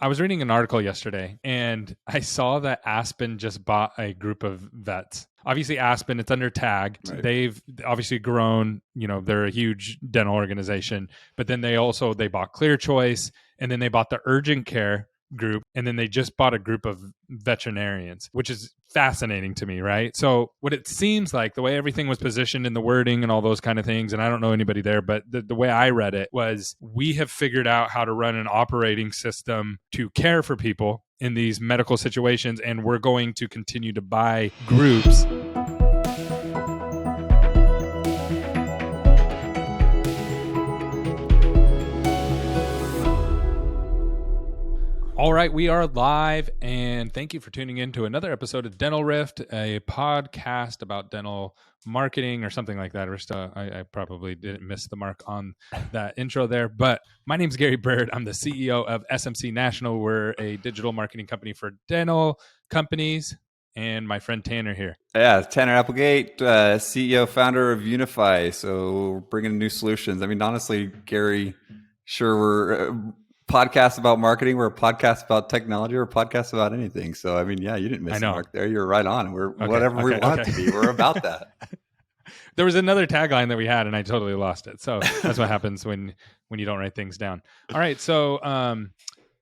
I was reading an article yesterday and I saw that Aspen just bought a group of vets. Obviously, Aspen, it's under tag. Right. They've obviously grown, they're a huge dental organization, but then they bought Clear Choice, and then they bought the urgent care group, and then they just bought a group of veterinarians, which is fascinating to me, right? So what it seems like, the way everything was positioned in the wording and all those kind of things, and I don't know anybody there, but the way I read it was, we have figured out how to run an operating system to care for people in these medical situations, and we're going to continue to buy groups. All right, we are live, and thank you for tuning in to another episode of Dental Rift, a podcast about dental marketing or something like that. I probably didn't miss the mark on that intro there, but my name's Gary Bird. I'm the CEO of SMC National. We're a digital marketing company for dental companies, and my friend Tanner here. Yeah, Tanner Applegate, CEO, founder of Unify. So we're bringing new solutions. I mean, honestly, Gary, sure, we're podcast about marketing, we're a podcast about technology, we're a podcast about anything. So I mean, yeah, you didn't miss the mark there. You're right on. We're whatever we want it to be. We're about that. There was another tagline that we had, and I totally lost it. So that's what happens when you don't write things down. All right. So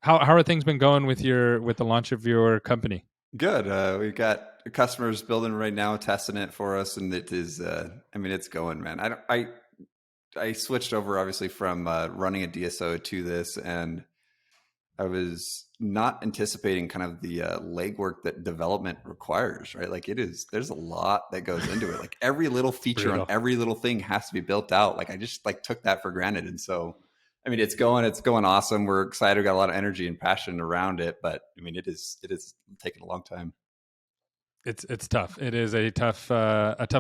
how are things been going with the launch of your company? Good. We've got customers building right now, testing it for us, and it is. It's going, man. I switched over obviously from running a DSO to this, and I was not anticipating kind of the legwork that development requires, right? Like there's a lot that goes into it. Like every little feature on every little thing has to be built out. Like I just took that for granted. And so, I mean, it's going awesome. We're excited. We got a lot of energy and passion around it, but I mean, it is taking a long time. It's tough. It is a tough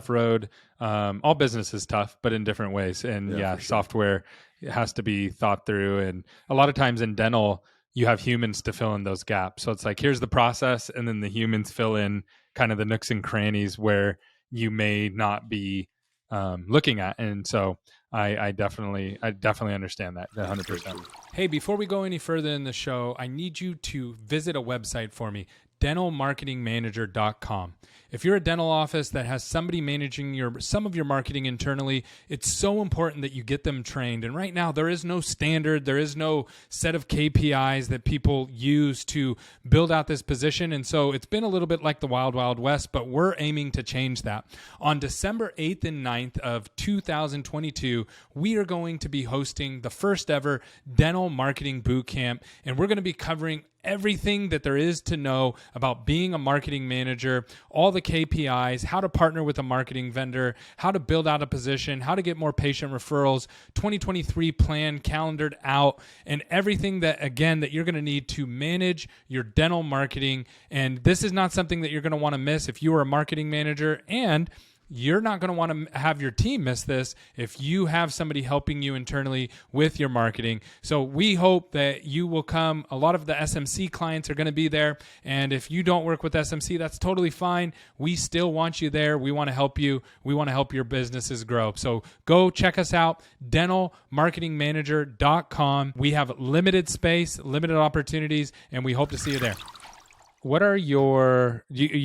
road. All business is tough, but in different ways. And sure, software has to be thought through. And a lot of times in dental, you have humans to fill in those gaps. So it's like, here's the process, and then the humans fill in kind of the nooks and crannies where you may not be looking at. And so I definitely understand that 100%. Hey, before we go any further in the show, I need you to visit a website for me, dentalmarketingmanager.com. If you're a dental office that has somebody managing some of your marketing internally, it's so important that you get them trained. And right now, there is no standard, there is no set of KPIs that people use to build out this position. And so it's been a little bit like the Wild Wild West, but we're aiming to change that. On December 8th and 9th of 2022, we are going to be hosting the first ever dental marketing boot camp, and we're going to be covering everything that there is to know about being a marketing manager, all the KPIs, how to partner with a marketing vendor, how to build out a position, how to get more patient referrals, 2023 plan calendared out, and everything that you're going to need to manage your dental marketing. And this is not something that you're going to want to miss if you are a marketing manager, and you're not going to want to have your team miss this if you have somebody helping you internally with your marketing. So we hope that you will come. A lot of the SMC clients are going to be there. And if you don't work with SMC, that's totally fine. We still want you there. We want to help you. We want to help your businesses grow. So go check us out, dentalmarketingmanager.com. We have limited space, limited opportunities, and we hope to see you there. What are you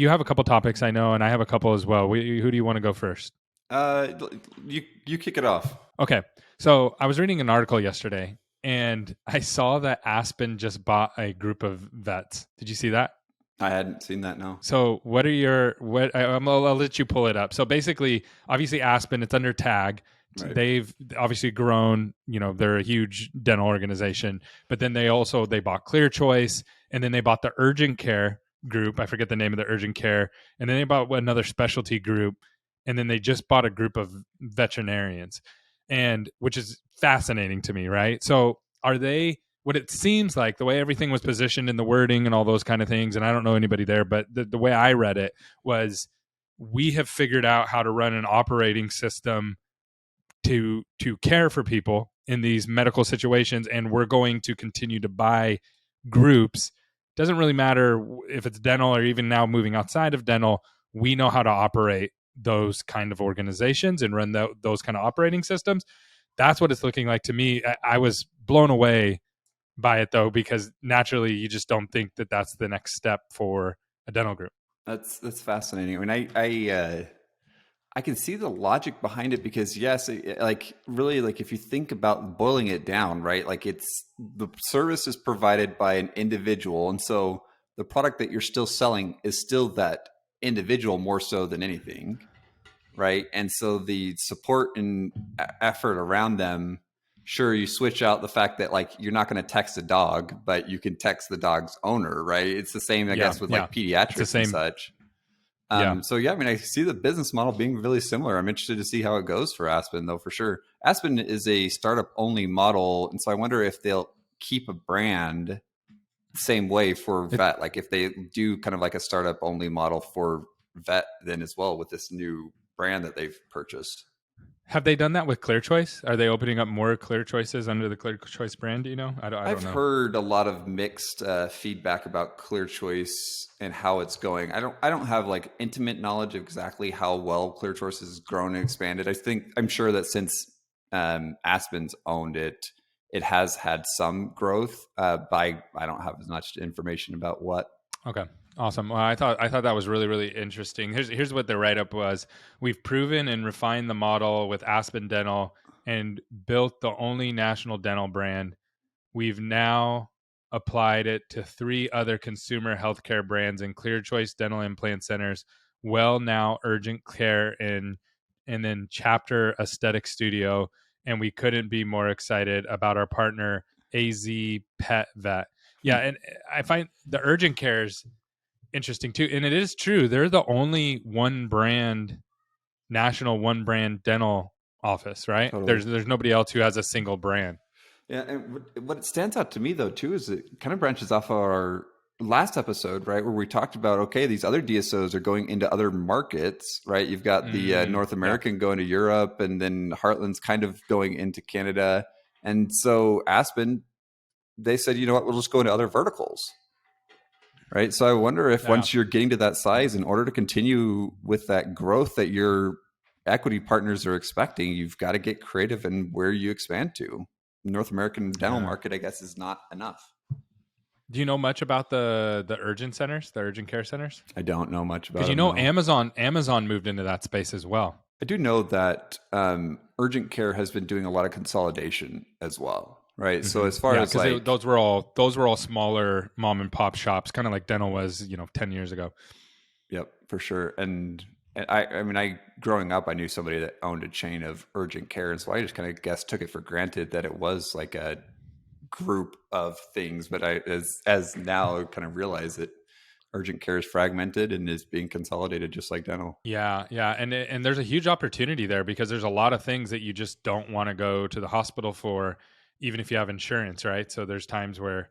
have a couple topics, I know, and I have a couple as well. Who do you want to go first? You kick it off. Okay. So I was reading an article yesterday, and I saw that Aspen just bought a group of vets. Did you see that? I hadn't seen that, no. So I'll let you pull it up. So basically, obviously Aspen, it's under tag. Right. They've obviously grown, they're a huge dental organization, but then they bought Clear Choice, and then they bought the urgent care group. I forget the name of the urgent care. And then they bought another specialty group, and then they just bought a group of veterinarians, and which is fascinating to me, right? So what it seems like, the way everything was positioned in the wording and all those kind of things, and I don't know anybody there, but the way I read it was, we have figured out how to run an operating system to care for people in these medical situations, and we're going to continue to buy groups. Doesn't really matter if it's dental or even now moving outside of dental. We know how to operate those kind of organizations and run those kind of operating systems. That's what it's looking like to me. I was blown away by it though, because naturally you just don't think that that's the next step for a dental group. That's fascinating. I mean, I can see the logic behind it because yes, like really, like if you think about boiling it down, right? Like it's the service is provided by an individual, and so the product that you're still selling is still that individual more so than anything, right? And so the support and effort around them, sure, you switch out the fact that like you're not going to text a dog, but you can text the dog's owner, right? It's the same, I Yeah, guess, with yeah, like it's the pediatrics and same. such. Yeah. So yeah, I mean, I see the business model being really similar. I'm interested to see how it goes for Aspen, though, for sure. Aspen is a startup only model, and so I wonder if they'll keep a brand the same way for It, vet. Like if they do kind of like a startup only model for vet, then as well with this new brand that they've purchased. have they done that with Clear Choice? Are they opening up more Clear Choices under the Clear Choice brand? Do you know? I don't I've know. heard a lot of mixed feedback about Clear Choice and how it's going. I don't have like intimate knowledge of exactly how well Clear Choice has grown and expanded. I'm sure that since Aspen's owned it, it has had some growth. But I don't have as much information about what. Okay. Awesome. Well, I thought that was really, really interesting. Here's what the write up was. We've proven and refined the model with Aspen Dental and built the only national dental brand. We've now applied it to 3 other consumer healthcare brands in Clear Choice Dental Implant Centers, Well Now Urgent Care, and then Chapter Aesthetic Studio. And we couldn't be more excited about our partner, AZ Pet Vet. Yeah, and I find the urgent cares interesting too. And it is true. They're the only one brand, national one brand dental office, right? Totally. There's nobody else who has a single brand. Yeah, and what stands out to me though too is it kind of branches off our last episode, right, where we talked about okay, these other DSOs are going into other markets, right? You've got the North Yeah. American going to Europe, and then Heartland's kind of going into Canada, and so Aspen, they said, you know what, we'll just go into other verticals, right? So I wonder if Yeah. once you're getting to that size, in order to continue with that growth that your equity partners are expecting, you've got to get creative in where you expand to. North American dental Yeah. market, I guess, is not enough. Do you know much about the urgent centers, the urgent care centers? I don't know much about Because them, no. Amazon moved into that space as well. I do know that urgent care has been doing a lot of consolidation as well, right? So as far Yeah, as because like, those were all smaller mom and pop shops, kind of like dental was, 10 years ago. yep, for sure. And I mean, growing up, I knew somebody that owned a chain of urgent care, and so I just kind of guess took it for granted that it was like a group of things. But I, as now, kind of realize that urgent care is fragmented and is being consolidated, just like dental. Yeah, yeah, and there's a huge opportunity there because there's a lot of things that you just don't want to go to the hospital for, even if you have insurance, right? So there's times where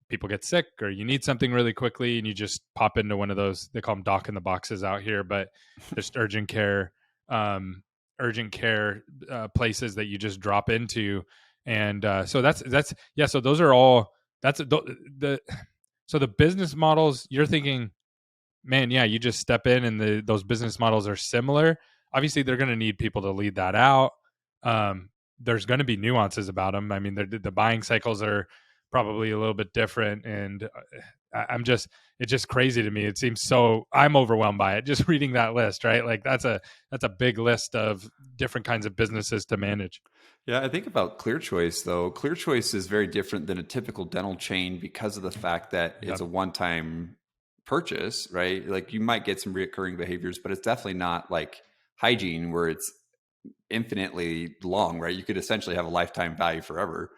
people get sick or you need something really quickly and you just pop into one of those, they call them dock in the boxes out here, but just um urgent care places that you just drop into. And so that's yeah, so those are all that's the so the business models you're thinking, man, yeah, you just step in and those business models are similar. Obviously they're going to need people to lead that out. There's going to be nuances about them. I mean, the buying cycles are probably a little bit different, and it's just crazy to me. It seems so, I'm overwhelmed by it just reading that list, right? Like that's a big list of different kinds of businesses to manage. Yeah, I think about Clear Choice though. Clear Choice is very different than a typical dental chain because of the fact that it's Yep. a one-time purchase, right? Like you might get some reoccurring behaviors, but it's definitely not like hygiene where it's infinitely long, right? You could essentially have a lifetime value forever.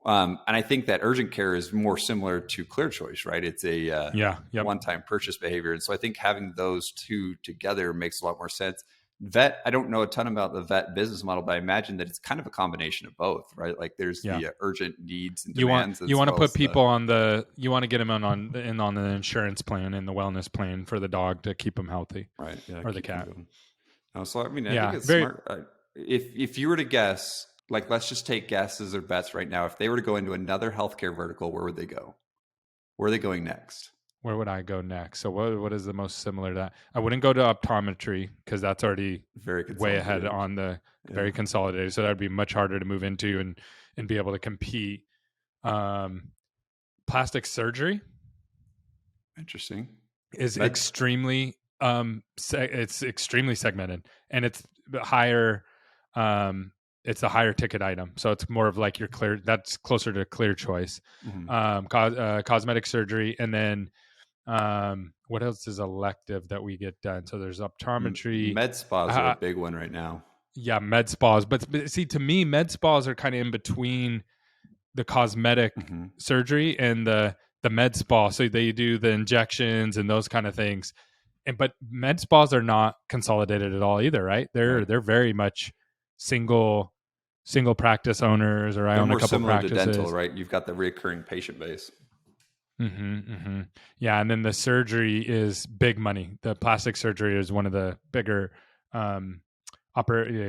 And I think that urgent care is more similar to Clear Choice, right? It's a Yeah. Yep. one-time purchase behavior, and so I think having those two together makes a lot more sense. Vet, I don't know a ton about the vet business model, but I imagine that it's kind of a combination of both, right? Like there's Yeah. the urgent needs and You want demands you as want to well put as the people on the you want to get them on the insurance plan and the wellness plan for the dog to keep them healthy, right, yeah, or the keep them cat. going. So I mean, I think Yeah, it's very. smart. If you were to guess, like let's just take guesses or bets right now. If they were to go into another healthcare vertical, where would they go? Where are they going next? Where would I go next? So what is the most similar to that? I wouldn't go to optometry because that's already Very way ahead consolidated. on the Yeah. very consolidated. So that'd be much harder to move into and be able to compete. plastic surgery Interesting. is Med. extremely it's extremely segmented, and it's higher it's a higher ticket item, so it's more of like your clear, that's closer to clear choice. Mhm. Cosmetic surgery, and then what else is elective that we get done? So there's optometry. Med spas are a uh, big one right now. yeah, med spas, but see, to me, med spas are kind of in between the cosmetic Mhm. surgery and the med spa. So they do the injections and those kind of things. And but med spas are not consolidated at all either, right? Right. They're very much single practice owners, or I They're own a more couple similar to dental, practices. right? You've got the recurring patient base. Yeah, and then the surgery is big money. The plastic surgery is one of the bigger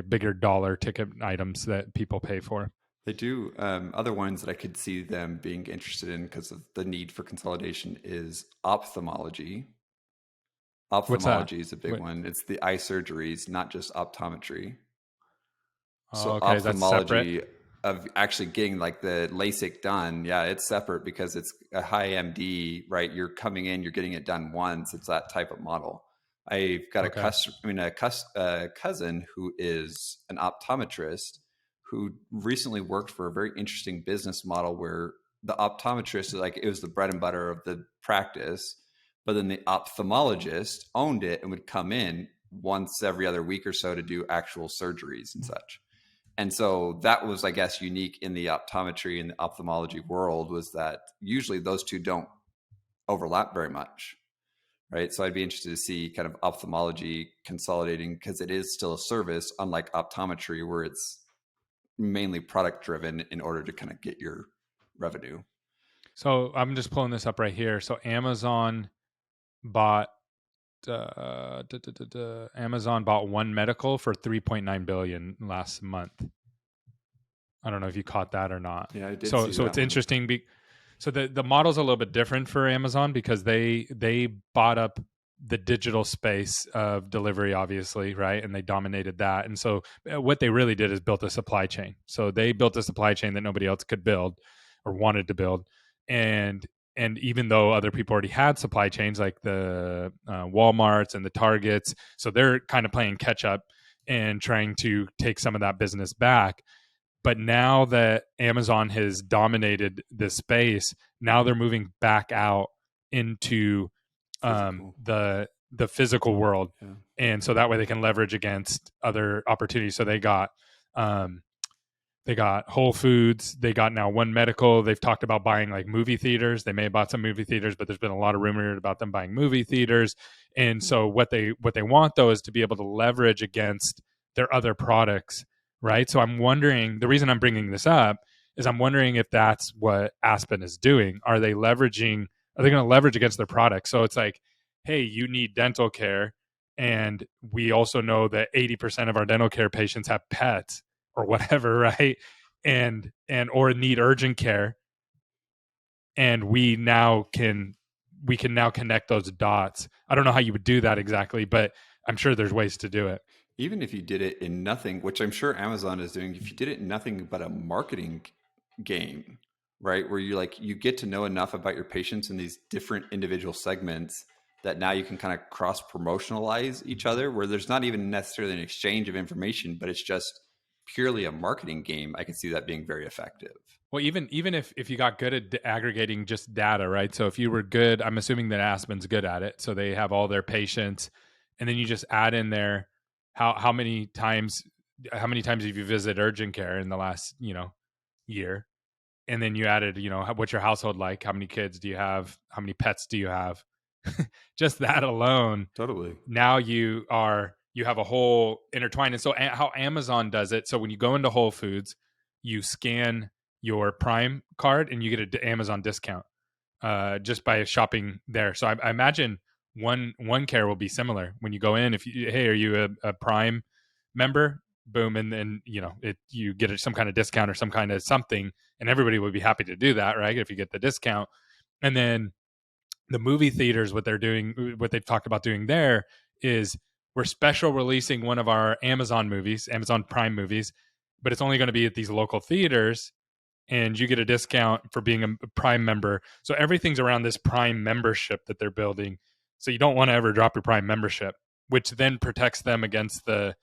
bigger dollar ticket items that people pay for. They do. Other ones that I could see them being interested in because of the need for consolidation is ophthalmology. What's that? Ophthalmology is a big What? one. It's the eye surgeries, not just optometry. Oh, So okay, that's separate. ophthalmology of actually getting like the LASIK done, yeah, it's separate because it's a high MD, right? You're coming in, you're getting it done once. It's that type of model. I've got Okay. a cousin who is an optometrist who recently worked for a very interesting business model where the optometrist, like it was the bread and butter of the practice, but then the ophthalmologist owned it and would come in once every other week or so to do actual surgeries and such. And so that was, I guess, unique in the optometry and the ophthalmology world, was that usually those two don't overlap very much, right? So I'd be interested to see kind of ophthalmology consolidating because it is still a service, unlike optometry where it's mainly product driven in order to kind of get your revenue. So I'm just pulling this up right here. So Amazon bought Amazon bought One Medical for 3.9 billion last month. I don't know if you caught that or not. Yeah, I did So see that it's one. interesting. So the model's a little bit different for Amazon because they bought up the digital space of delivery, obviously, right? And they dominated that. And so what they really did is built a supply chain. So they built a supply chain that nobody else could build or wanted to build. And even though other people already had supply chains like the Walmarts and the Targets, so they're kind of playing catch up and trying to take some of that business back. But now that Amazon has dominated this space, now they're moving back out into Physical. the physical world, Yeah. and so that way they can leverage against other opportunities. So they got Whole Foods, they got now One Medical. They've talked about buying like movie theaters. They may have bought some movie theaters, but there's been a lot of rumor about them buying movie theaters. And so what they want though is to be able to leverage against their other products, right? So I'm wondering, the reason I'm bringing this up is I'm wondering if that's what Aspen is doing. Are they going to leverage against their products? So it's like, hey, you need dental care, and we also know that 80% of our dental care patients have pets or whatever, right? And or need urgent care, and we can now connect those dots. I don't know how you would do that exactly, but I'm sure there's ways to do it. Even if you did it in nothing, which I'm sure Amazon is doing, if you did it in nothing but a marketing game, right? Where you get to know enough about your patients in these different individual segments that now you can kind of cross promotionalize each other, where there's not even necessarily an exchange of information, but it's just purely a marketing game. I can see that being very effective. Well, even if you got good at aggregating just data, right? So if you were good, I'm assuming that Aspen's good at it. So they have all their patients, and then you just add in there how many times have you visited urgent care in the last year, and then you added what's your household like, how many kids do you have, how many pets do you have. Just that alone, Totally. now you have a whole intertwined. And so how Amazon does it, so when you go into Whole Foods, you scan your Prime card and you get an Amazon discount just by shopping there. So I imagine one care will be similar when you go in. If you, hey, are you a Prime member? Boom, and then you get some kind of discount or some kind of something, and everybody would be happy to do that, right? If you get the discount. And then the movie theaters, what they've talked about doing there is, we're special releasing one of our Amazon Prime movies, but it's only going to be at these local theaters. and you get a discount for being a Prime member. So everything's around this Prime membership that they're building. So you don't want to ever drop your Prime membership, which then protects them against the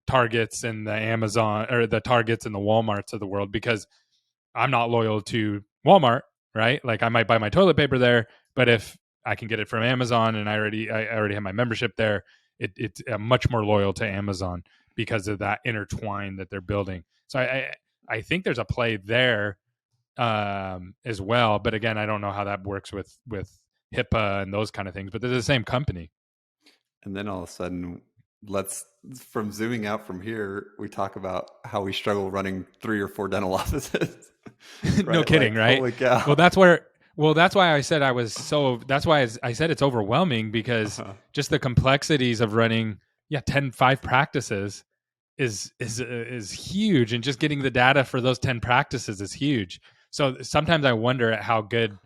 Targets and the Amazon, or the Targets and the Walmarts of the world, because I'm not loyal to Walmart, right? Like I might buy my toilet paper there, but if I can get it from Amazon and I already have my membership there, it's much more loyal to Amazon because of that intertwine that they're building. So I think there's a play there as well. But again, I don't know how that works with HIPAA and those kind of things. But they're the same company. And then all of a sudden, from zooming out from here, we talk about how we struggle running 3 or 4 dental offices. Right? No kidding, like, right? Holy cow. Well, that's why I said that's why I said it's overwhelming, because just the complexities of running 5 practices is huge, and just getting the data for those 10 practices is huge. So sometimes I wonder at how good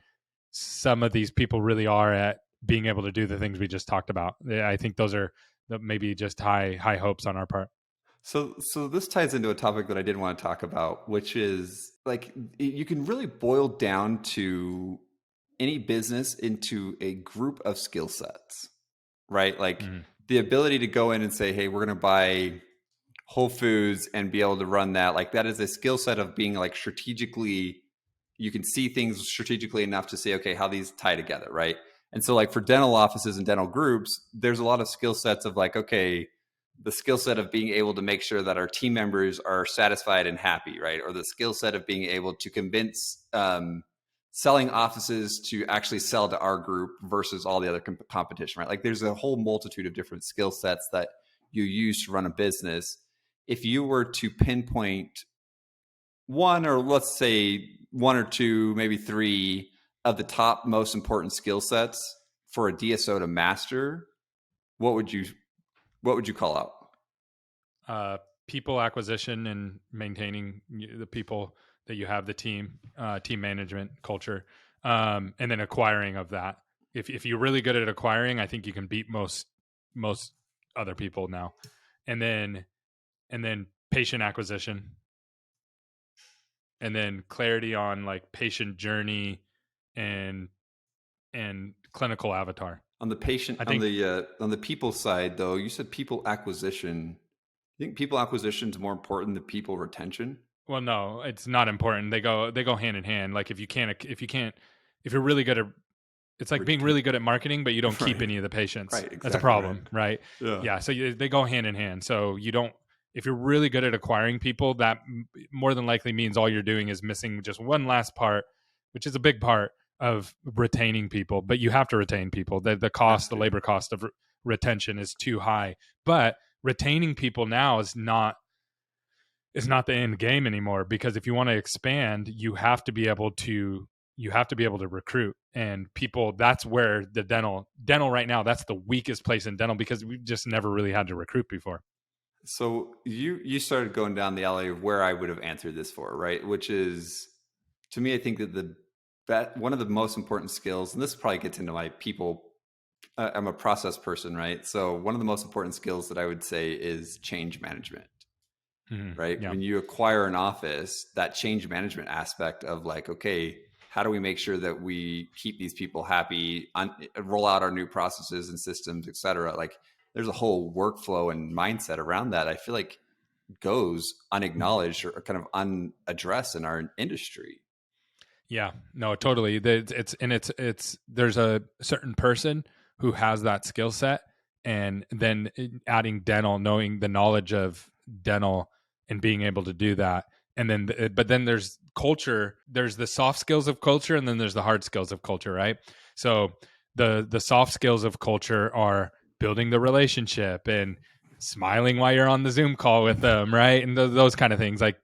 some of these people really are at being able to do the things we just talked about. I think those are maybe just high hopes on our part. So this ties into a topic that I did want to talk about, which is like you can really boil down to any business into a group of skill sets, right? Like the ability to go in and say, hey, we're going to buy Whole Foods and be able to run that. Like that is a skill set of being like strategically, you can see things strategically enough to say, okay, how these tie together, right? And so like for dental offices and dental groups, there's a lot of skill sets of like, okay, the skill set of being able to make sure that our team members are satisfied and happy, right? Or the skill set of being able to convince selling offices to actually sell to our group versus all the other competition, right? Like there's a whole multitude of different skill sets that you use to run a business. If you were to pinpoint one, or let's say 1 or 2, maybe 3 of the top most important skill sets for a DSO to master, what would you call out? People acquisition and maintaining the people that you have, the team management, culture, and then acquiring of that. If you're really good at acquiring, I think you can beat most other people now. And then patient acquisition, and then clarity on like patient journey and clinical avatar. On the patient, on the people side, though, you said people acquisition. You think people acquisition is more important than people retention? Well, no, it's not important. They go hand in hand. Like if you're really good at, it's like being really good at marketing, but you don't keep any of the patients. Right, exactly, that's a problem, right? Yeah. So they go hand in hand. So if you're really good at acquiring people, that more than likely means all you're doing is missing just one last part, which is a big part of retaining people. But you have to retain people. The labor cost of retention is too high. But retaining people now is not the end game anymore, because if you want to expand, you have to be able to recruit. And people, that's where the dental right now, that's the weakest place in dental, because we've just never really had to recruit before. So you started going down the alley of where I would have answered this for, right? Which is, to me, I think that one of the most important skills, and this probably gets into my people, I'm a process person, right? So one of the most important skills that I would say is change management, right? Yeah. When you acquire an office, that change management aspect of like, okay, how do we make sure that we keep these people happy, roll out our new processes and systems, et cetera? Like there's a whole workflow and mindset around that I feel like goes unacknowledged or kind of unaddressed in our industry. Yeah, no, totally. It's there's a certain person who has that skill set, and then adding dental, knowing the knowledge of dental and being able to do that. And then, but then there's culture, there's the soft skills of culture, and then there's the hard skills of culture, right? So the soft skills of culture are building the relationship and smiling while you're on the Zoom call with them, right? And those kind of things, like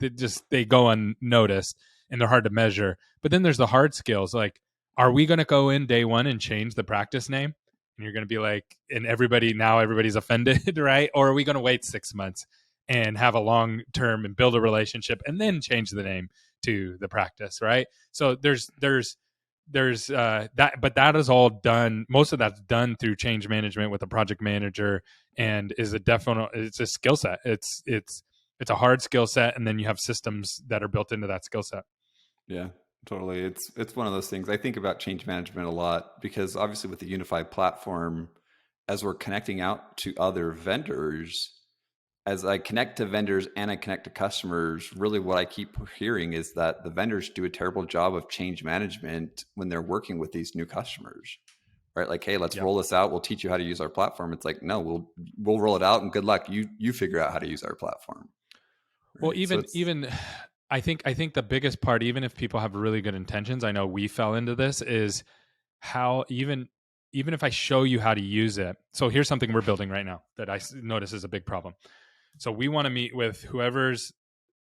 they go unnoticed and they're hard to measure. But then there's the hard skills, like, are we going to go in day one and change the practice name? And you're going to be like, and everybody's offended, right? Or are we going to wait 6 months and have a long term and build a relationship and then change the name to the practice, right? So there's that, but that is all done. Most of that's done through change management with a project manager, and it's a skill set. It's a hard skill set, and then you have systems that are built into that skill set. Yeah, totally. It's one of those things. I think about change management a lot because obviously with the unified platform, as we're connecting out to other vendors, as I connect to vendors and I connect to customers, really what I keep hearing is that the vendors do a terrible job of change management when they're working with these new customers. Right? Like, hey, let's Yep. roll this out. We'll teach you how to use our platform. It's like, no, we'll roll it out and good luck. You figure out how to use our platform. Well, Right. So it's even I think the biggest part, even if people have really good intentions, I know we fell into this, is how even if I show you how to use it. So here's something we're building right now that I notice is a big problem. So we want to meet with whoever's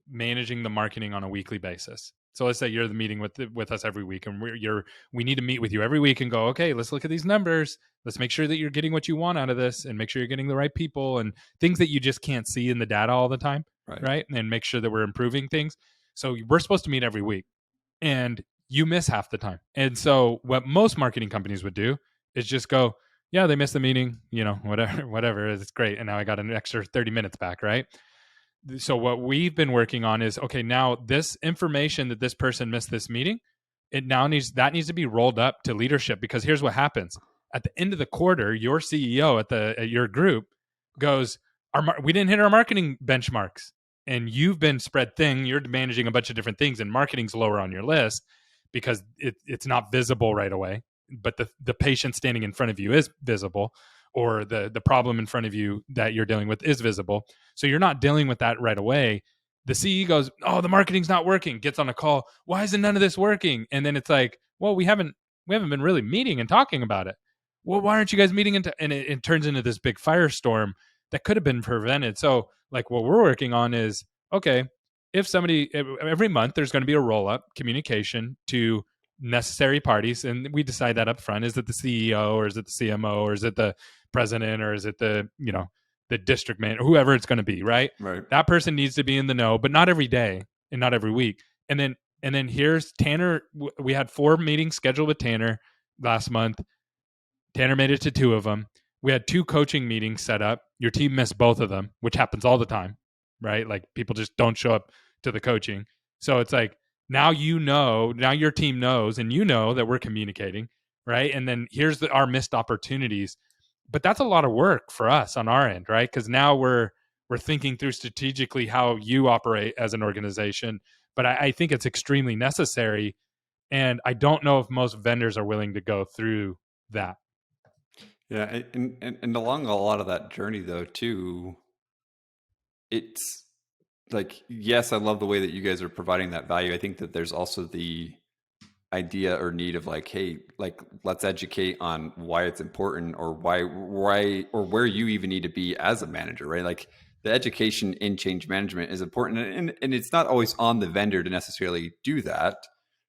managing the marketing on a weekly basis. So let's say you're the meeting with us every week, and we need to meet with you every week and go, okay, let's look at these numbers. Let's make sure that you're getting what you want out of this, and make sure you're getting the right people and things that you just can't see in the data all the time, right. right? And make sure that we're improving things. So we're supposed to meet every week, and you miss half the time. And so what most marketing companies would do is just go, yeah, they missed the meeting, whatever, it's great, and now I got an extra 30 minutes back, right? So what we've been working on is, okay, now this information that this person missed this meeting, it now needs to be rolled up to leadership, because here's what happens at the end of the quarter. Your CEO at your group goes, we didn't hit our marketing benchmarks, and you've been spread thin. You're managing a bunch of different things, and marketing's lower on your list because it's not visible right away, but the patient standing in front of you is visible, or the problem in front of you that you're dealing with is visible. So you're not dealing with that right away. The CE goes, oh, the marketing's not working, gets on a call. Why isn't none of this working? And then it's like, well, we haven't been really meeting and talking about it. Well, why aren't you guys meeting? And it turns into this big firestorm that could have been prevented. So like what we're working on is, okay, if somebody, every month there's going to be a roll up communication to necessary parties, and we decide that up front. Is it the CEO, or is it the CMO, or is it the president, or is it the district man, or whoever it's going to be, right? Right. That person needs to be in the know, but not every day and not every week. And then here's Tanner. We had 4 meetings scheduled with Tanner last month. Tanner made it to 2 of them. We had 2 coaching meetings set up. Your team missed both of them, which happens all the time, right? Like people just don't show up to the coaching. So it's like, now now your team knows, and that we're communicating, right? And then here's our missed opportunities. But that's a lot of work for us on our end, right? Because now we're thinking through strategically how you operate as an organization. But I think it's extremely necessary, and I don't know if most vendors are willing to go through that. Yeah, and along a lot of that journey though too, it's like, yes, I love the way that you guys are providing that value. I think that there's also the idea or need of like, hey, like let's educate on why it's important, or why or where you even need to be as a manager, right? Like the education in change management is important, and it's not always on the vendor to necessarily do that,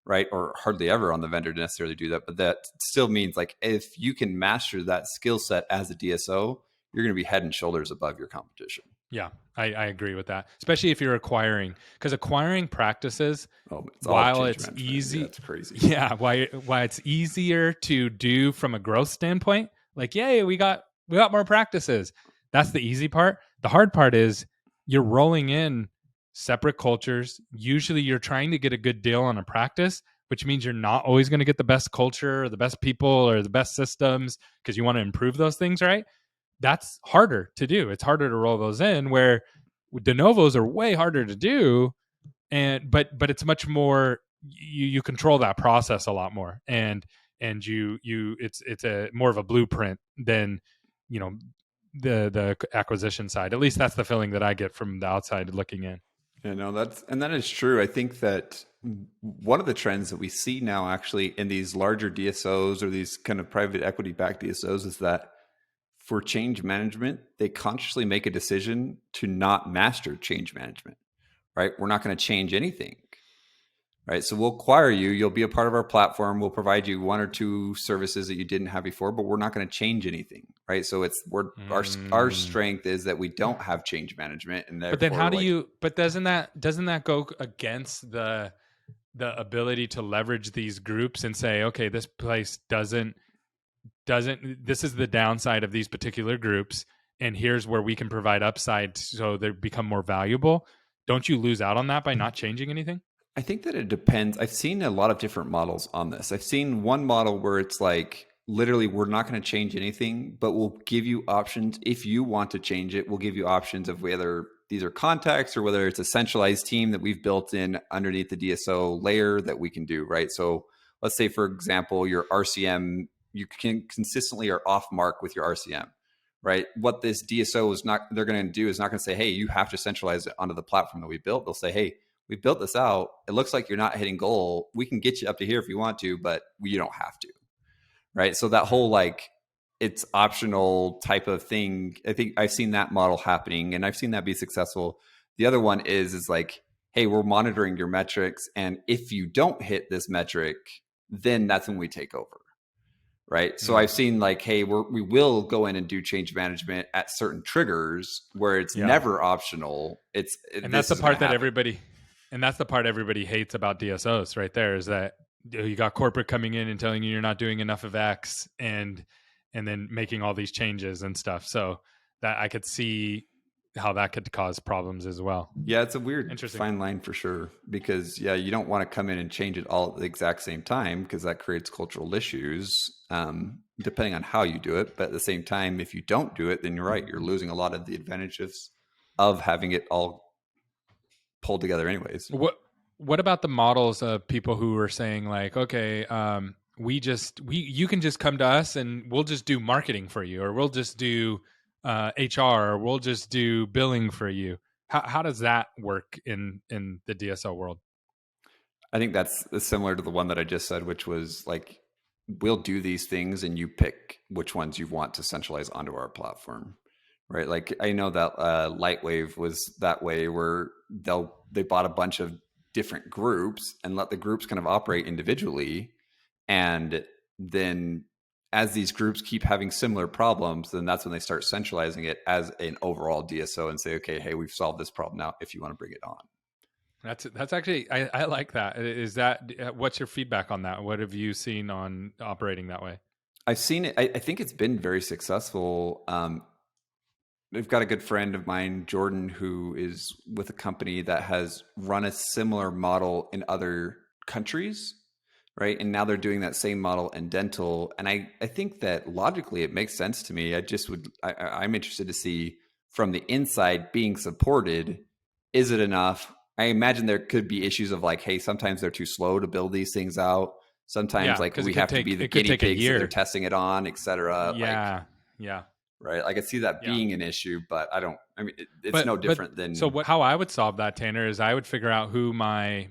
right? Or hardly ever on the vendor to necessarily do that. But that still means like if you can master that skill set as a DSO, you're going to be head and shoulders above your competition. Yeah, I agree with that, especially if you're acquiring, because acquiring practices, Oh, it's all while change it's management. easy, Yeah, it's crazy. yeah, why it's easier to do from a growth standpoint, like, yay, we got more practices. That's the easy part. The hard part is you're rolling in separate cultures. Usually you're trying to get a good deal on a practice, which means you're not always going to get the best culture or the best people or the best systems, because you want to improve those things, right? That's harder to do. It's harder to roll those in, where de novos are way harder to do. And but it's much more, you control that process a lot more, and you it's a more of a blueprint than the acquisition side. At least that's the feeling that I get from the outside looking in. Yeah, no, that is true. I think that one of the trends that we see now actually in these larger DSOs or these kind of private equity backed DSOs is that for change management, they consciously make a decision to not master change management, right? We're not going to change anything, right? So we'll acquire you. You'll be a part of our platform. We'll provide you 1 or 2 services that you didn't have before, but we're not going to change anything, right? So our strength is that we don't have change management, and But then therefore, but doesn't that go against the ability to leverage these groups and say, okay, this place doesn't this is the downside of these particular groups, and here's where we can provide upside so they become more valuable? Don't you lose out on that by not changing anything? I think that it depends. I've seen a lot of different models on this. I've seen one model where it's like literally we're not going to change anything, but we'll give you options. If you want to change it, we'll give you options of whether these are contacts or whether it's a centralized team that we've built in underneath the DSO layer that we can do, right? So let's say, for example, your RCM, you can consistently are off mark with your RCM, right? What this DSO is not, they're going to do is not going to say, hey, you have to centralize it onto the platform that we built. They'll say, hey, we built this out. It looks like you're not hitting goal. We can get you up to here if you want to, but you don't have to, right? So that whole like it's optional type of thing, I think I've seen that model happening and I've seen that be successful. The other one is like, hey, we're monitoring your metrics, and if you don't hit this metric, then that's when we take over, right? So I've seen like, hey, we will go in and do change management at certain triggers where it's never optional. And that's the part that everybody hates about DSOs right there, is that you got corporate coming in and telling you you're not doing enough of X, and then making all these changes and stuff. So that I could see how that could cause problems as well. Yeah, it's a weird fine line for sure, because you don't want to come in and change it all at the exact same time, because that creates cultural issues, depending on how you do it. But at the same time, if you don't do it, then you're right, you're losing a lot of the advantages of having it all pulled together anyways. What about the models of people who are saying like, okay, you can just come to us and we'll just do marketing for you, or we'll just do HR, or we'll just do billing for you? How does that work in the DSO world? I think that's similar to the one that I just said, which was like, we'll do these things and you pick which ones you want to centralize onto our platform, right? Like I know that Lightwave was that way, where they bought a bunch of different groups and let the groups kind of operate individually. And then as these groups keep having similar problems, then that's when they start centralizing it as an overall DSO and say, okay, hey, we've solved this problem now, if you want to bring it on. That's actually, I like that. Is that, what's your feedback on that? What have you seen on operating that way? I've seen it. I think it's been very successful. I've got a good friend of mine, Jordan, who is with a company that has run a similar model in other countries, right? And now they're doing that same model in dental. And I think that logically it makes sense to me. I'm interested to see from the inside being supported, is it enough? I imagine there could be issues of like, hey, sometimes they're too slow to build these things out. Sometimes like we have to be the guinea pigs that they're testing it on, et cetera. Yeah. Right. I could see that being an issue, but it's no different than. So how I would solve that, Tanner, is I would figure out who my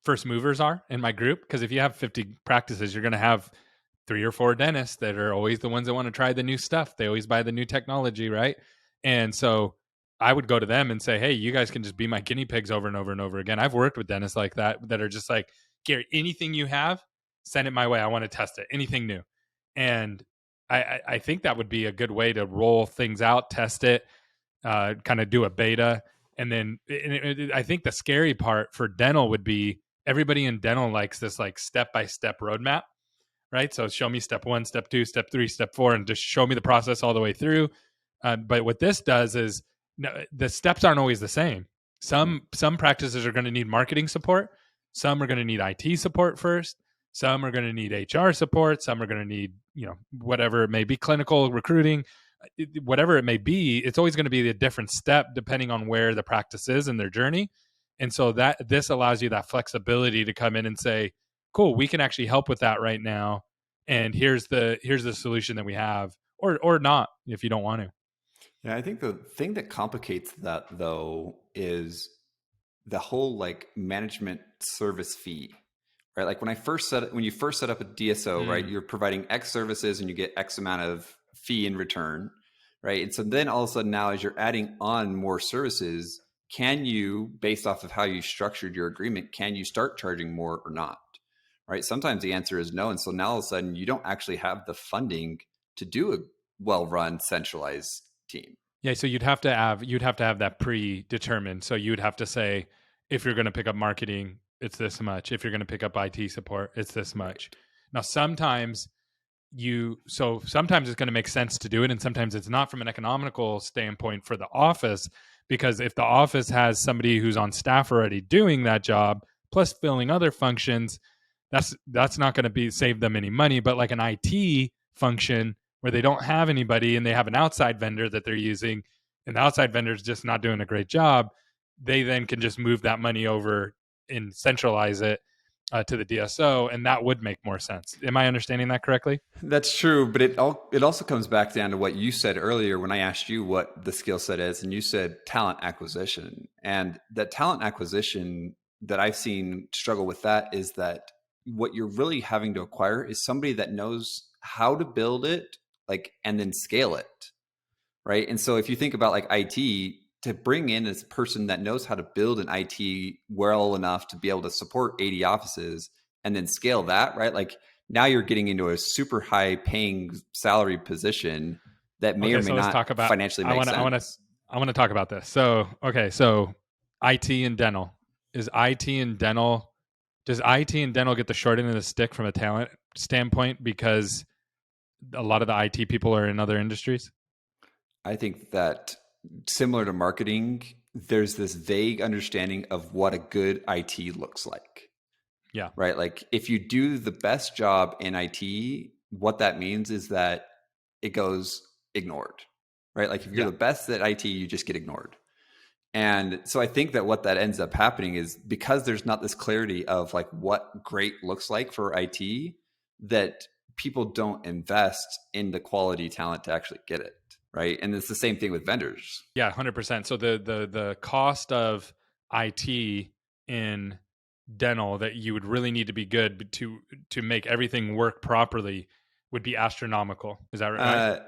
first movers are in my group. Because if you have 50 practices, you're going to have 3 or 4 dentists that are always the ones that want to try the new stuff. They always buy the new technology, right? And so I would go to them and say, hey, you guys can just be my guinea pigs over and over and over again. I've worked with dentists like that are just like, Gary, anything you have, send it my way. I want to test it. Anything new. And I think that would be a good way to roll things out, test it, kind of do a beta. And then I think the scary part for dental would be everybody in dental likes this like step-by-step roadmap, right? So show me step 1, step 2, step 3, step 4, and just show me the process all the way through. But what this does is the steps aren't always the same. Some practices are going to need marketing support. Some are going to need IT support first. Some are going to need HR support. Some are going to need, whatever it may be, clinical recruiting, whatever it may be. It's always going to be a different step depending on where the practice is in their journey. And so this allows you that flexibility to come in and say, cool, we can actually help with that right now. And here's the solution that we have, or not, if you don't want to. Yeah, I think the thing that complicates that though is the whole like management service fee. Right, like when you first set up a DSO, right, you're providing X services and you get X amount of fee in return, right? And so then all of a sudden now, as you're adding on more services, can you, based off of how you structured your agreement, can you start charging more or not? Right? Sometimes the answer is no, and so now all of a sudden you don't actually have the funding to do a well-run centralized team. Yeah, so you'd have to have that predetermined. So you'd have to say, if you're going to pick up marketing, it's this much. If you're going to pick up IT support, it's this much. Right. Now, sometimes it's going to make sense to do it, and sometimes it's not from an economical standpoint for the office. Because if the office has somebody who's on staff already doing that job, plus filling other functions, that's not going to be save them any money. But like an IT function where they don't have anybody and they have an outside vendor that they're using, and the outside vendor is just not doing a great job, they then can just move that money over and centralize it to the DSO, and that would make more sense. Am I understanding that correctly? That's true, but it also comes back down to what you said earlier when I asked you what the skill set is, and you said talent acquisition. And that talent acquisition that I've seen struggle with that is that what you're really having to acquire is somebody that knows how to build it, like, and then scale it, right? And so if you think about like IT, to bring in a person that knows how to build an IT well enough to be able to support 80 offices and then scale that, right? Like now you're getting into a super high paying salary position that may Okay, or may so let's not talk about. financially make sense. I want to talk about this. So okay, so IT and dental is IT and dental. Does IT and dental get the short end of the stick from a talent standpoint because a lot of the IT people are in other industries? I think that similar to marketing, there's this vague understanding of what a good IT looks like. Yeah. Right. Like if you do the best job in IT, what that means is that it goes ignored. Right. Like if you're Yeah. the best at IT, you just get ignored. And so I think that what that ends up happening is because there's not this clarity of like what great looks like for IT, that people don't invest in the quality talent to actually get it. Right. And it's the same thing with vendors. Yeah, 100%. So the cost of IT in dental that you would really need to be good to make everything work properly would be astronomical. Is that right?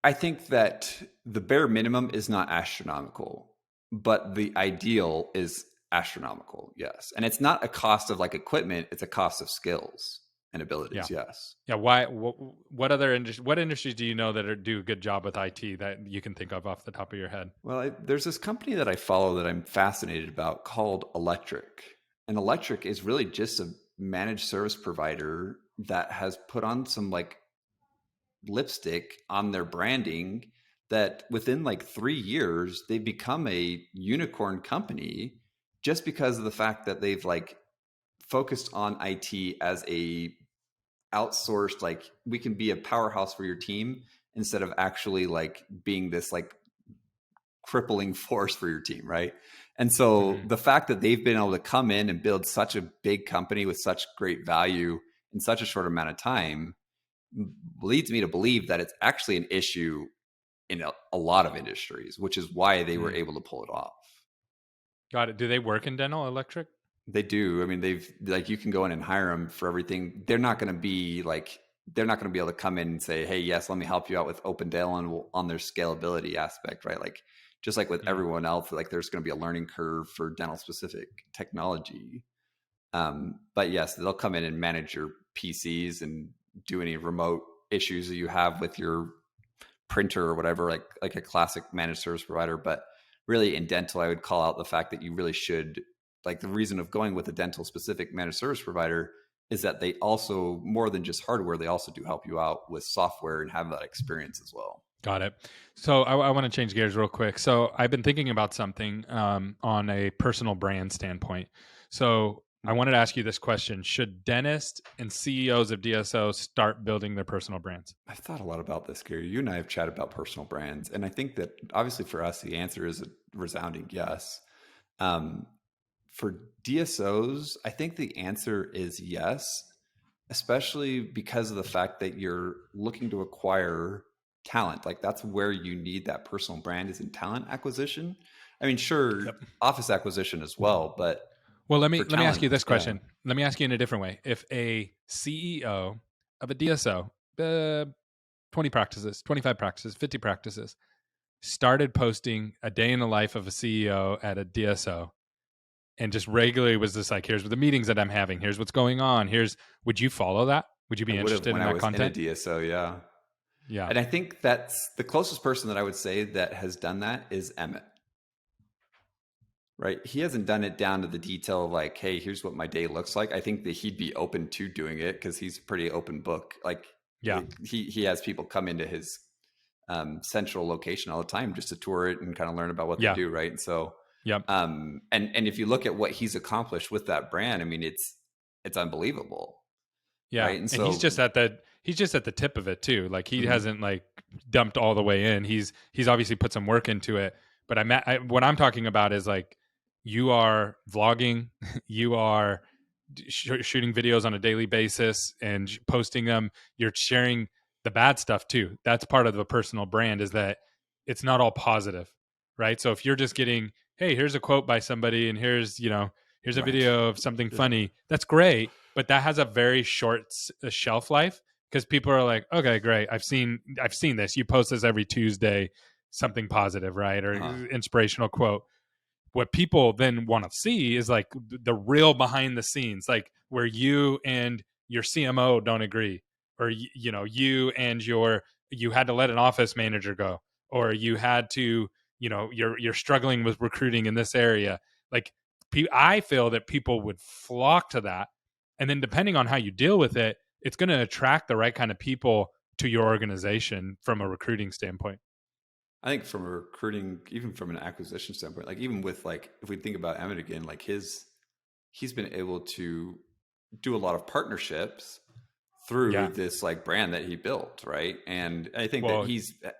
I think that the bare minimum is not astronomical, but the ideal is astronomical. Yes. And it's not a cost of like equipment, it's a cost of skills and abilities. Yeah. Yes. Yeah. Why? What other what industries do you know that do a good job with IT that you can think of off the top of your head? Well, there's this company that I follow that I'm fascinated about called Electric. And Electric is really just a managed service provider that has put on some like lipstick on their branding that within like 3 years they've become a unicorn company just because of the fact that they've like focused on IT as a outsourced, like we can be a powerhouse for your team instead of actually like being this like crippling force for your team, right? And so the fact that they've been able to come in and build such a big company with such great value in such a short amount of time leads me to believe that it's actually an issue in a lot of industries, which is why they were able to pull it off. Got it. Do they work in dental electric? They do. I mean, they've like you can go in and hire them for everything. They're not going to be able to come in and say, "Hey, yes, let me help you out with open dental," and on their scalability aspect, right? Like just like with everyone else, like there's going to be a learning curve for dental specific technology. But yes, they'll come in and manage your PCs and do any remote issues that you have with your printer or whatever, like a classic managed service provider. But really in dental, I would call out the fact that you really should, like the reason of going with a dental specific managed service provider is that they also, more than just hardware, they also do help you out with software and have that experience as well. Got it. So I want to change gears real quick. So I've been thinking about something on a personal brand standpoint. So I wanted to ask you this question. Should dentists and CEOs of DSOs start building their personal brands? I've thought a lot about this, Gary. You and I have chatted about personal brands. And I think that obviously for us, the answer is a resounding yes. For DSOs, I think the answer is yes, especially because of the fact that you're looking to acquire talent. Like that's where you need that personal brand is in talent acquisition. I mean, sure, office acquisition as well, but well, let me ask you this question. Yeah. Let me ask you in a different way. If a CEO of a DSO, 20 practices, 25 practices, 50 practices, started posting a day in the life of a CEO at a DSO, and just regularly was just like, here's the meetings that I'm having, here's what's going on, would you follow that? Would you be interested in that content? In a DSO, yeah. Yeah. And I think that's the closest person that I would say that has done that is Emmett. Right. He hasn't done it down to the detail of like, hey, here's what my day looks like. I think that he'd be open to doing it because he's a pretty open book. Like, yeah, he has people come into his central location all the time just to tour it and kind of learn about what they Yeah. do. Right. And so, Yep. and if you look at what he's accomplished with that brand, I mean, it's unbelievable. Yeah. Right. And And he's so, just at the tip of it too. Like he mhm, hasn't like dumped all the way in. He's obviously put some work into it. But what I'm talking about is like you are vlogging, you are shooting videos on a daily basis and posting them. You're sharing the bad stuff too. That's part of the personal brand, is that it's not all positive, right? So if you're just getting, hey, here's a quote by somebody and here's a right. video of something Yeah. funny, that's great, but that has a very short shelf life, because people are like, okay, great, I've seen this. You post this every Tuesday, something positive, right? Or Uh-huh. inspirational quote. What people then want to see is like the real behind the scenes, like where you and your CMO don't agree, or you had to let an office manager go, or you had to, you're struggling with recruiting in this area. Like I feel that people would flock to that, and then depending on how you deal with it, it's going to attract the right kind of people to your organization from a recruiting standpoint. I think from a recruiting, even from an acquisition standpoint, like even with like, if we think about Emmett again, like he's been able to do a lot of partnerships through Yeah. this like brand that he built, right? And I think that Well,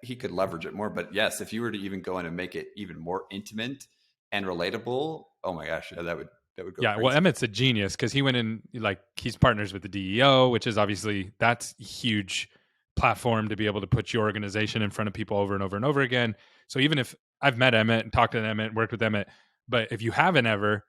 he could leverage it more. But yes, if you were to even go in and make it even more intimate and relatable, oh my gosh, yeah, that would go yeah, well, crazy. Emmett's a genius because he went in, like, he's partners with the DEO, which is obviously, that's a huge platform to be able to put your organization in front of people over and over and over again. So even if I've met Emmett and talked to Emmett and worked with Emmett, but if you haven't ever,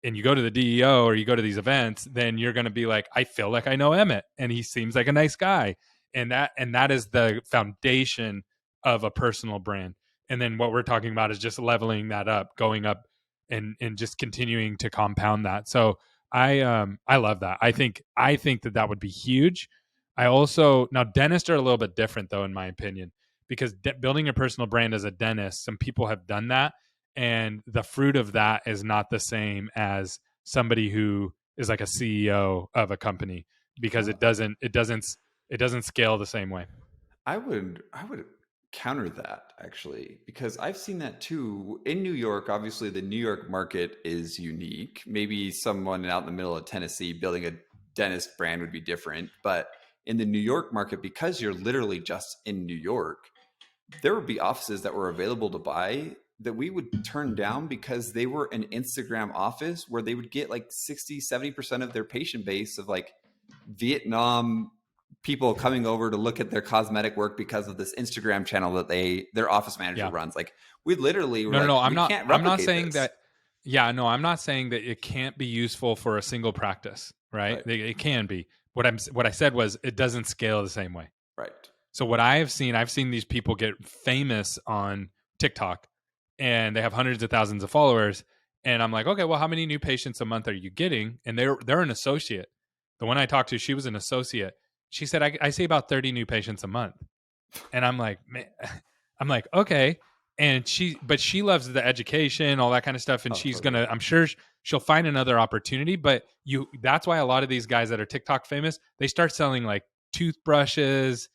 and you go to the DEO or you go to these events, then you're going to be like, I feel like I know Emmett and he seems like a nice guy. And that is the foundation of a personal brand. And then what we're talking about is just leveling that up, going up, and just continuing to compound that. So I love that. I think that would be huge. I also, now dentists are a little bit different though, in my opinion, because building a personal brand as a dentist, some people have done that, and the fruit of that is not the same as somebody who is like a CEO of a company, because Huh. it doesn't scale the same way. I would counter that actually, because I've seen that too in New York. Obviously, the New York market is unique. Maybe someone out in the middle of Tennessee building a dentist brand would be different, but in the New York market, because you're literally just in New York, there would be offices that were available to buy that we would turn down because they were an Instagram office where they would get like 60-70% of their patient base of like Vietnam people coming over to look at their cosmetic work because of this Instagram channel that their office manager Yeah. runs. Like we literally were No, no, like, no. I'm we not. can't I'm not replicate saying this. that. Yeah, no, I'm not saying that it can't be useful for a single practice, right? Right. It can be. What I said was it doesn't scale the same way. Right. So what I've seen these people get famous on TikTok, and they have hundreds of thousands of followers. And I'm like, okay, well, how many new patients a month are you getting? And they're an associate. The one I talked to, she was an associate. She said, I see about 30 new patients a month. And I'm like, man, I'm like, okay. And but she loves the education, all that kind of stuff. And Oh, she's totally. I'm sure she'll find another opportunity. But that's why a lot of these guys that are TikTok famous, they start selling like toothbrushes,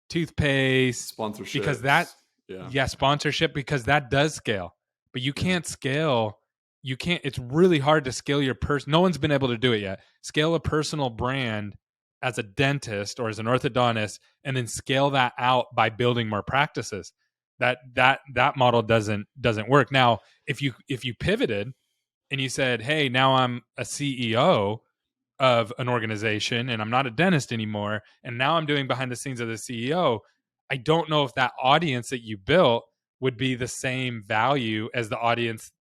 toothpaste, because Sponsorships. Yeah. yeah, sponsorship, because that does scale. But you Yeah. can't scale. You can't, it's really hard to scale your no one's been able to do it yet. Scale a personal brand as a dentist or as an orthodontist, and then scale that out by building more practices. That model doesn't work. Now, if you pivoted and you said, hey, now I'm a CEO of an organization and I'm not a dentist anymore, and now I'm doing behind the scenes of the CEO, I don't know if that audience that you built would be the same value as the audience,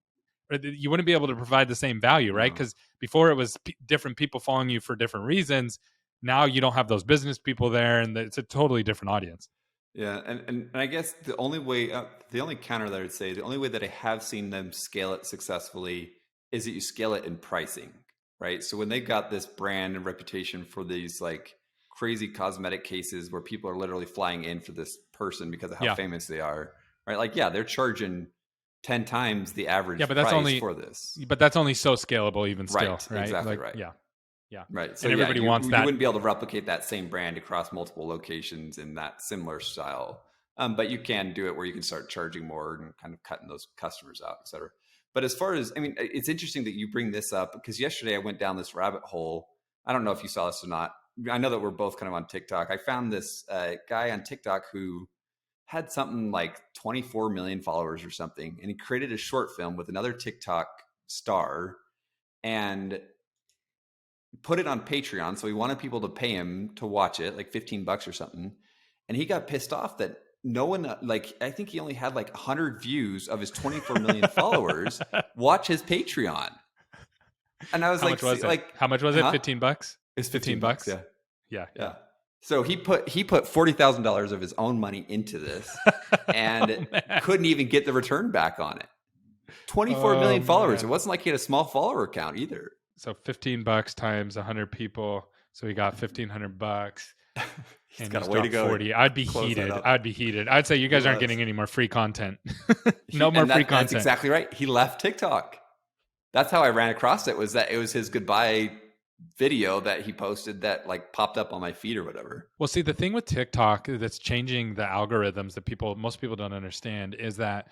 or you wouldn't be able to provide the same value, right? No. Because before it was different people following you for different reasons. Now you don't have those business people there, and it's a totally different audience. Yeah, and I guess the only counter that I would say, the only way that I have seen them scale it successfully is that you scale it in pricing, right? So when they got this brand and reputation for these like crazy cosmetic cases where people are literally flying in for this person because of how Yeah. famous they are, right? Like, yeah, they're charging 10 times the average Yeah, but that's price only for this. so scalable even still, Right, right? exactly Like, right. yeah. Yeah. Right. So And yeah, everybody you wants you that. wouldn't be able to replicate that same brand across multiple locations in that similar style. But you can do it where you can start charging more and kind of cutting those customers out, et cetera. But as far as, I mean, it's interesting that you bring this up because yesterday I went down this rabbit hole. I don't know if you saw this or not. I know that we're both kind of on TikTok. I found this guy on TikTok who had something like 24 million followers or something. And he created a short film with another TikTok star and put it on Patreon. So he wanted people to pay him to watch it, like $15 or something. And he got pissed off that no one, like, I think he only had like 100 views of his 24 million followers watch his Patreon. And I was How like, much was see, it? like, How much was it? $15? It's 15 bucks. Yeah. Yeah. Yeah. So he put $40,000 of his own money into this and couldn't even get the return back on it. 24 million followers. Man. It wasn't like he had a small follower count either. So $15 times 100 people. So he got $1,500. He's got a way to go. 40. I'd be heated. I'd say you guys aren't getting any more free content. No more free content. That's exactly right. He left TikTok. That's how I ran across it. Was that it was his goodbye video that he posted that like popped up on my feed or whatever. Well, see, the thing with TikTok that's changing the algorithms that most people don't understand is that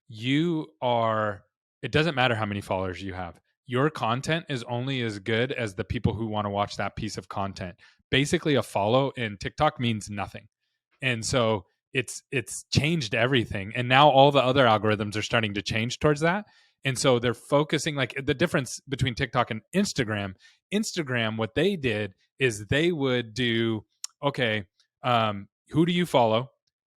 it doesn't matter how many followers you have. Your content is only as good as the people who want to watch that piece of content. Basically, a follow in TikTok means nothing. And so it's changed everything. And now all the other algorithms are starting to change towards that. And so they're focusing, like the difference between TikTok and Instagram, what they did is they would do, okay, who do you follow?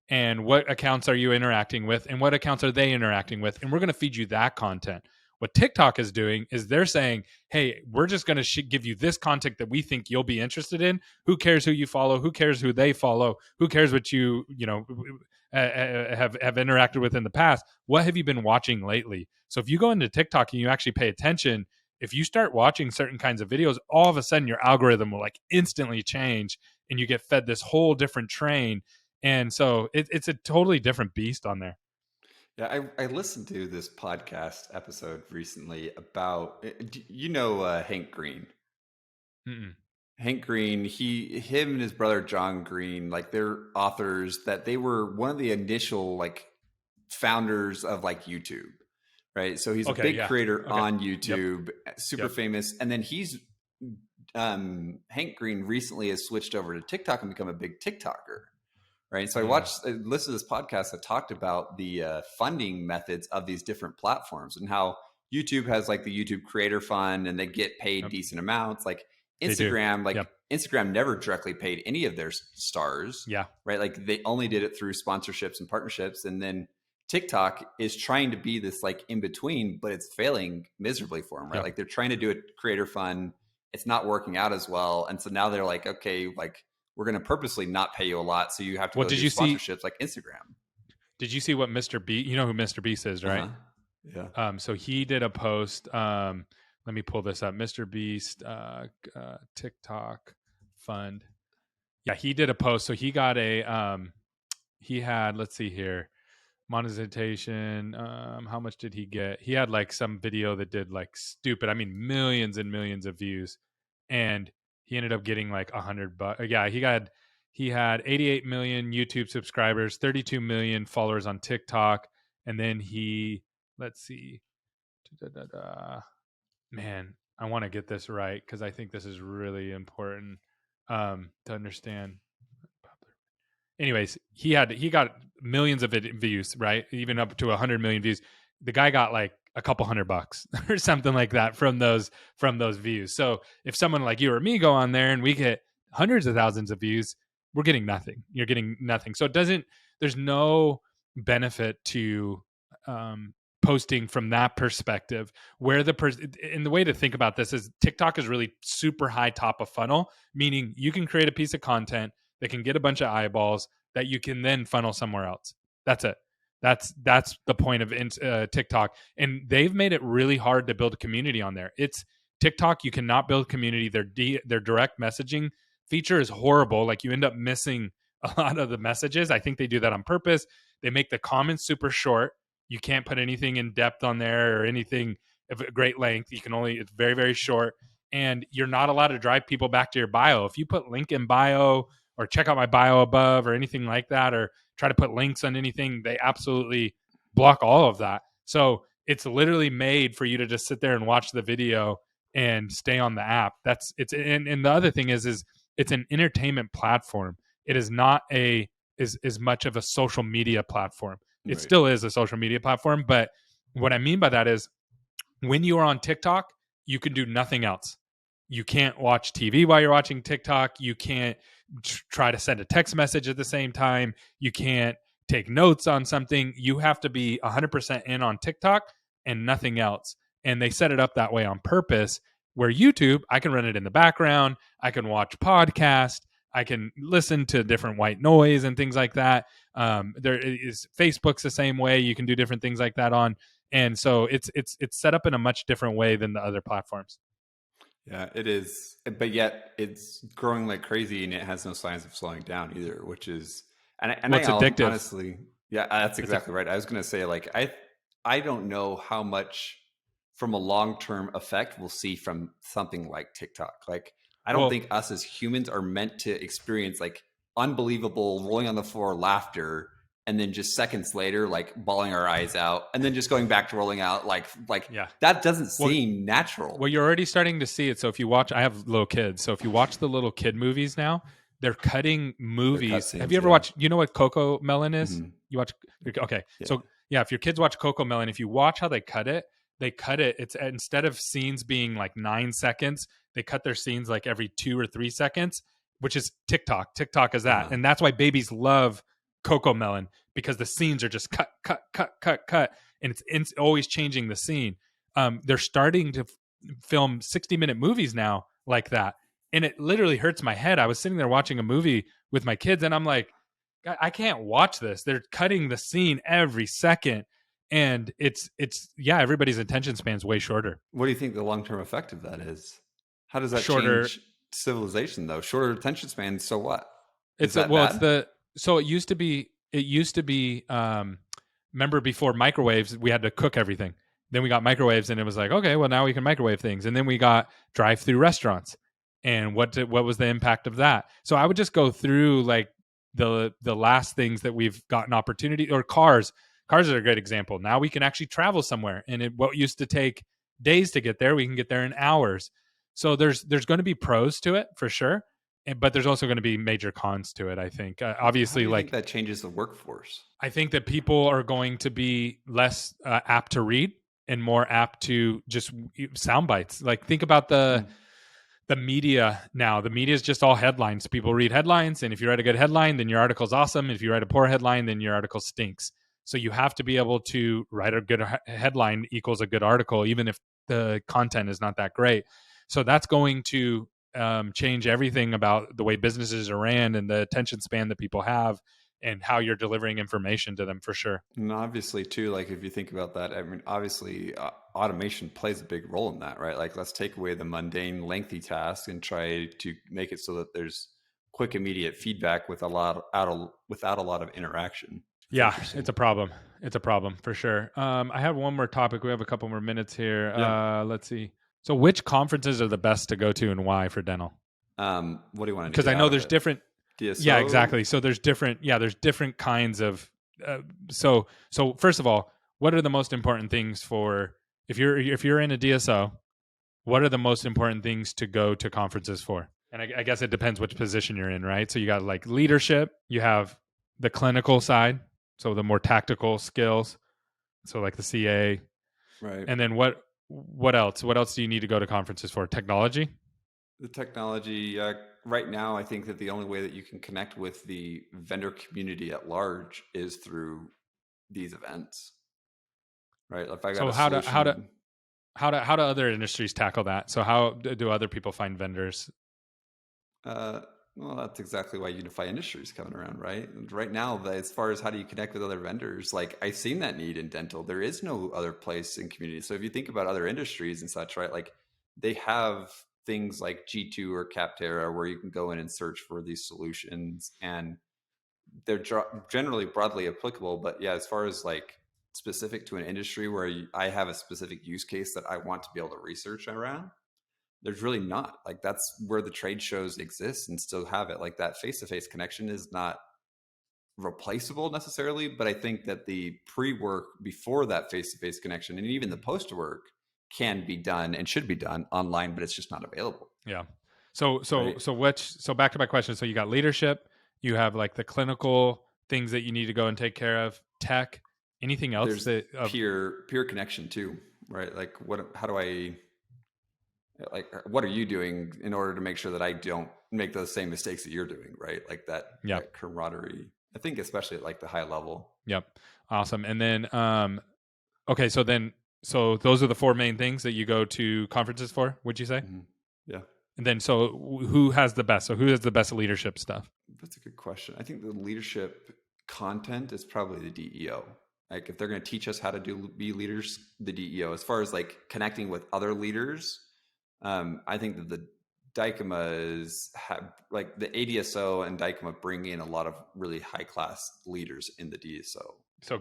And what accounts are you interacting with? And what accounts are they interacting with? And we're going to feed you that content. What TikTok is doing is they're saying, hey, we're just going to give you this content that we think you'll be interested in. Who cares who you follow? Who cares who they follow? Who cares what you have interacted with in the past? What have you been watching lately? So if you go into TikTok and you actually pay attention, if you start watching certain kinds of videos, all of a sudden your algorithm will like instantly change and you get fed this whole different train. And so it's a totally different beast on there. Yeah, I listened to this podcast episode recently about, Hank Green. Mm-mm. Hank Green, him and his brother John Green, like they're authors that they were one of the initial like founders of like YouTube, right? So he's a big creator on YouTube, super famous. And then Hank Green recently has switched over to TikTok and become a big TikToker. Right. So I listened to this podcast that talked about the funding methods of these different platforms and how YouTube has like the YouTube Creator Fund and they get paid decent amounts. Like Instagram, Instagram never directly paid any of their stars. Yeah. Right. Like they only did it through sponsorships and partnerships. And then TikTok is trying to be this like in between, but it's failing miserably for them. Right. Like they're trying to do a Creator Fund. It's not working out as well. And so now they're like, okay, like, we're going to purposely not pay you a lot, so you have to go do sponsorships like Instagram. Did you see what Mr. Beast? You know who Mr. Beast is, right? Yeah. So he did a post. Let me pull this up. Mr. Beast TikTok fund. Yeah, he did a post. So he got he had, let's see here, monetization. How much did he get? He had like some video that did like stupid. I mean, millions and millions of views, and he ended up getting like $100. Yeah, he had 88 million YouTube subscribers, 32 million followers on TikTok, and then let's see, man, I want to get this right because I think this is really important to understand. Anyways, he got millions of views, right? Even up to 100 million views. The guy got like a couple $100 or something like that from those views. So if someone like you or me go on there and we get hundreds of thousands of views, we're getting nothing. You're getting nothing. So there's no benefit to posting from that perspective. Where and the way to think about this is TikTok is really super high top of funnel, meaning you can create a piece of content that can get a bunch of eyeballs that you can then funnel somewhere else. That's it. That's the point of TikTok, and they've made it really hard to build a community on there. It's TikTok. You cannot build community. Their direct messaging feature is horrible. Like you end up missing a lot of the messages. I think they do that on purpose. They make the comments super short. You can't put anything in depth on there or anything of a great length. It's very, very short, and you're not allowed to drive people back to your bio. If you put link in bio or check out my bio above or anything like that, or try to put links on anything. They absolutely block all of that. So it's literally made for you to just sit there and watch the video and stay on the app. That's it's and the other thing is it's an entertainment platform. It is not as much of a social media platform. It Right. still is a social media platform, but what I mean by that is when you are on TikTok, you can do nothing else. You can't watch TV while you're watching TikTok. You can't try to send a text message at the same time. You can't take notes on something. You have to be 100% in on TikTok and nothing else. And they set it up that way on purpose. Where YouTube, I can run it in the background. I can watch podcasts. I can listen to different white noise and things like that. There is Facebook's the same way. You can do different things like that on, and so it's set up in a much different way than the other platforms. Yeah, it is. But yet it's growing like crazy and it has no signs of slowing down either, which is, It's addictive. Honestly, yeah, that's exactly right. I was going to say, like, I don't know how much from a long-term effect we'll see from something like TikTok. Like, I don't think us as humans are meant to experience like unbelievable rolling on the floor laughter and then just seconds later, like bawling our eyes out, and then just going back to rolling out, like Yeah. that doesn't seem natural. Well, you're already starting to see it. So if you watch, I have little kids. So if you watch the little kid movies now, they're cutting movies. Scenes, have you ever watched? You know what Coco Melon is? Mhm. You watch? Okay. Yeah. So yeah, if your kids watch Coco Melon, if you watch how they cut it. It's instead of scenes being like 9 seconds, they cut their scenes like every 2 or 3 seconds, which is TikTok. TikTok is that, and that's why babies love Coco Melon, because the scenes are just cut, cut, cut, cut, cut, and it's always changing the scene. They're starting to film 60-minute movies now like that, and it literally hurts my head. I was sitting there watching a movie with my kids, and I'm like, I can't watch this. They're cutting the scene every second, and it's everybody's attention span's way shorter. What do you think the long-term effect of that is? How does that Shorter change civilization though? Shorter attention span, so what? So it used to be remember before microwaves, we had to cook everything. Then we got microwaves and it was like, okay, well now we can microwave things. And then we got drive-through restaurants. And what was the impact of that? So I would just go through like the last things that we've gotten opportunity, or cars. Cars are a great example. Now we can actually travel somewhere, and what used to take days to get there, we can get there in hours. So there's going to be pros to it for sure, but there's also going to be major cons to it. I think obviously, How do you like think that changes the workforce. I think that people are going to be less apt to read and more apt to just sound bites. Like think about the media now. The media is just all headlines. People read headlines, and if you write a good headline, then your article's awesome. If you write a poor headline, then your article stinks. So you have to be able to write a good headline equals a good article, even if the content is not that great. So that's going to change everything about the way businesses are ran and the attention span that people have and how you're delivering information to them, for sure. And obviously too, like if you think about that, I mean, obviously automation plays a big role in that, right? Like let's take away the mundane, lengthy task and try to make it so that there's quick, immediate feedback without a lot of interaction. Yeah, it's a problem. It's a problem for sure. I have one more topic. We have a couple more minutes here. Yeah. Let's see. So which conferences are the best to go to and why for dental? What do you want to do? Because I know there's different. DSO? Yeah, exactly. So there's different kinds of. So first of all, what are the most important things for if you're in a DSO? What are the most important things to go to conferences for? And I guess it depends which position you're in, right? So you got like leadership. You have the clinical side, so the more tactical skills. So like the CA, right? And then what else? What else do you need to go to conferences for? Technology. The technology. Right now, I think that the only way that you can connect with the vendor community at large is through these events, right? If I got how do other industries tackle that? So how do other people find vendors? Well, that's exactly why Unify Industry is coming around, right? And right now, as far as how do you connect with other vendors, like I've seen that need in dental. There is no other place in community. So if you think about other industries and such, right, like they have things like G2 or Capterra where you can go in and search for these solutions, and they're generally broadly applicable. But yeah, as far as like specific to an industry where I have a specific use case that I want to be able to research around, there's really not. Like that's where the trade shows exist and still have it. Like that face-to-face connection is not replaceable necessarily, but I think that the pre-work before that face-to-face connection and even the post-work can be done and should be done online, but it's just not available. Yeah. So Right. so back to my question. So you got leadership, you have like the clinical things that you need to go and take care of, tech, anything else There's that peer connection too, right? Like how do I, like, what are you doing in order to make sure that I don't make those same mistakes that you're doing, right? Like yeah. that camaraderie, I think, especially at like the high level. Yep. Awesome. And then okay, so those are the four main things that you go to conferences for, would you say? Mm-hmm. Yeah. And then so who has the best? So who has the best leadership stuff? That's a good question. I think the leadership content is probably the DEO. Like if they're going to teach us how to be leaders, the DEO. As far as like connecting with other leaders, I think that the Dykema like the ADSO and Dykema bring in a lot of really high class leaders in the DSO. So so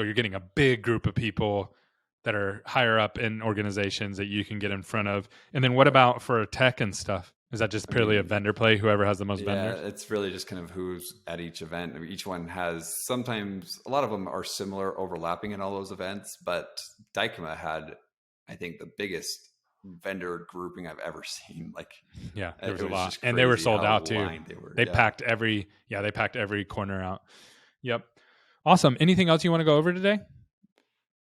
you're getting a big group of people that are higher up in organizations that you can get in front of. And then what about for tech and stuff? Is that just purely a vendor play? Whoever has the most vendors? Yeah, it's really just kind of who's at each event. I mean, each one has, sometimes a lot of them are similar, overlapping in all those events. But Dykema had, I think, the biggest vendor grouping I've ever seen. Like, yeah, there was a was lot, and they were sold out too. They yeah. packed they packed every corner out. Yep, awesome. Anything else you want to go over today?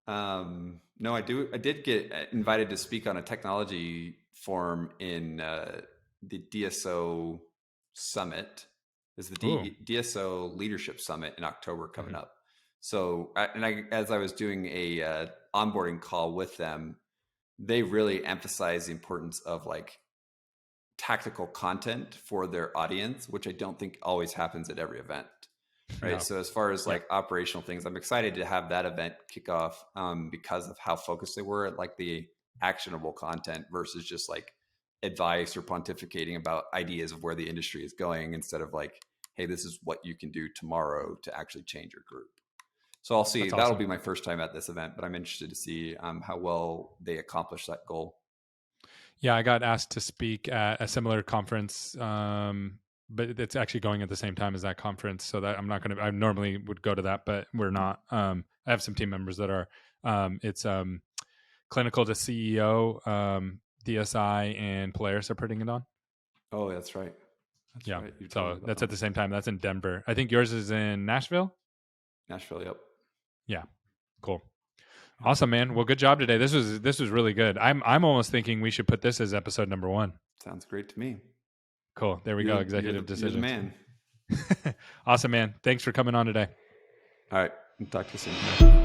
No, I did get invited to speak on a technology forum in the DSO summit. Is the DSO leadership summit in October coming up. So, as I was doing a onboarding call with them, they really emphasize the importance of like tactical content for their audience, which I don't think always happens at every event. Right. No. So as far as like operational things, I'm excited to have that event kick off because of how focused they were at like the actionable content versus just like advice or pontificating about ideas of where the industry is going instead of like, hey, this is what you can do tomorrow to actually change your group. So I'll see. That's That'll be my first time at this event, but I'm interested to see how well they accomplish that goal. Yeah, I got asked to speak at a similar conference, but it's actually going at the same time as that conference. So that I normally would go to that, but we're not. I have some team members that are. It's clinical to CEO, DSI, and Polaris are putting it on. Oh, that's right. That's right. So that's at the same time. That's in Denver. I think yours is in Nashville. Nashville, yep. Yeah, cool. Awesome, man. Well, good job today. This was really good. I'm almost thinking we should put this as episode number 1. Sounds great to me. Cool. There we go. Executive decisions. You're the man. Awesome, man. Thanks for coming on today. All right. Talk to you soon.